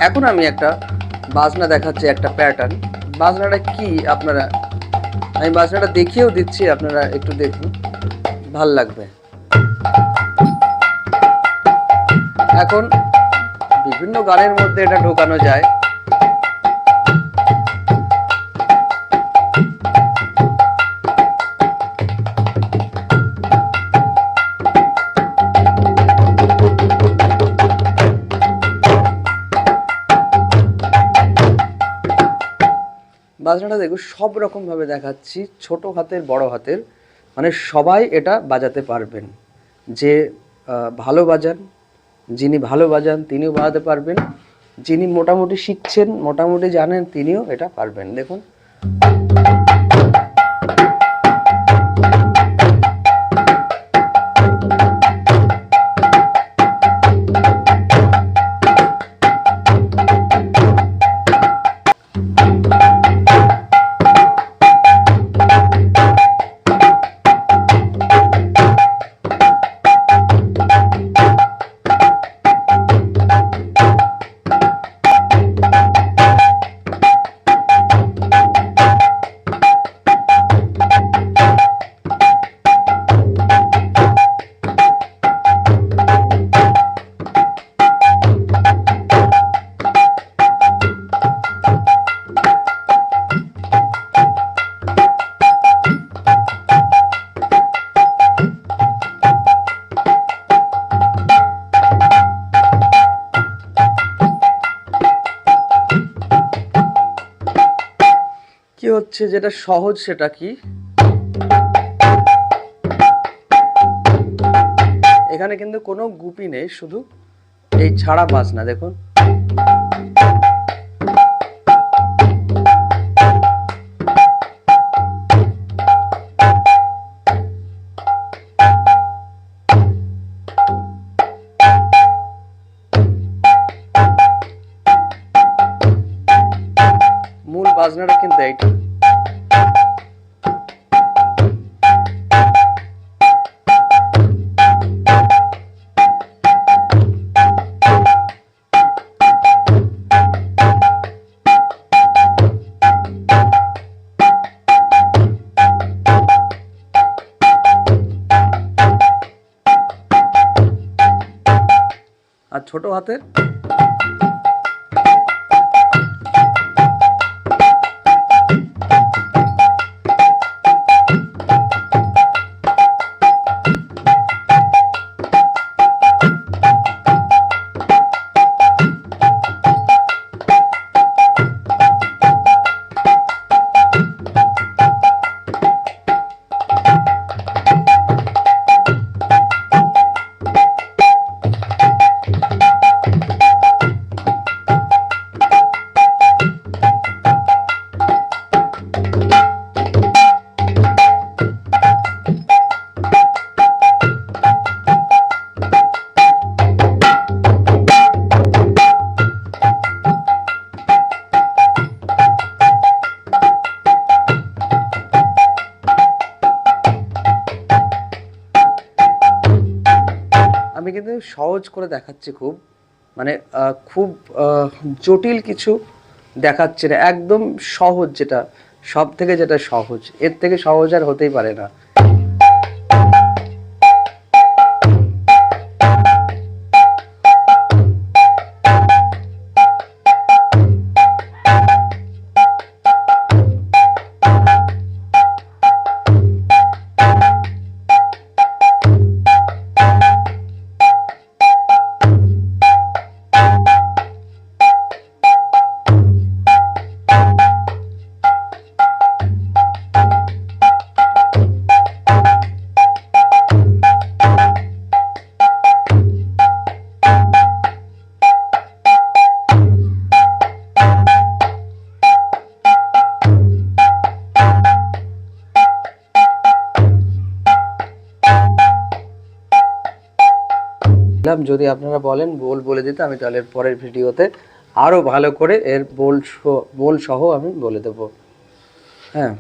এখন আমি একটা বাজনা দেখাচ্ছি, একটা প্যাটার্ন। বাজনাটা কি আপনারা, আমি বাজনাটা দেখিয়েও দিচ্ছি, আপনারা একটু দেখুন, ভাল লাগবে। এখন বিভিন্ন গানের মধ্যে এটা ঢোকানো যায়। বাজনাটা দেখুন, সব রকম ভাবে দেখাচ্ছি, ছোট হাতের বড় হাতের, মানে সবাই এটা বাজাতে পারবেন। যে ভালো বাজান, যিনি ভালো বাজান তিনিও বাজাতে পারবেন, যিনি মোটামুটি শিখছেন, মোটামুটি জানেন, তিনিও এটা পারবেন। দেখুন কি হচ্ছে, যেটা সহজ সেটা কি, এখানে কিন্তু কোনো গুপি নেই, শুধু এই ছাড়া বাজনা। দেখুন মূল বাজনাটা কিন্তু এইটা। আর ছোট হাতের আমি কিন্তু সহজ করে দেখাচ্ছি, খুব মানে খুব জটিল কিছু দেখাচ্ছে না, একদম সহজ, যেটা সব থেকে যেটা সহজ, এর থেকে সহজ আর হতেই পারে না। যদি আপনারা বলেন বলে দিতে, আমি তাহলে পরের ভিডিওতে আরো ভালো করে এর বোল সহ আমি বলে দেব। হ্যাঁ।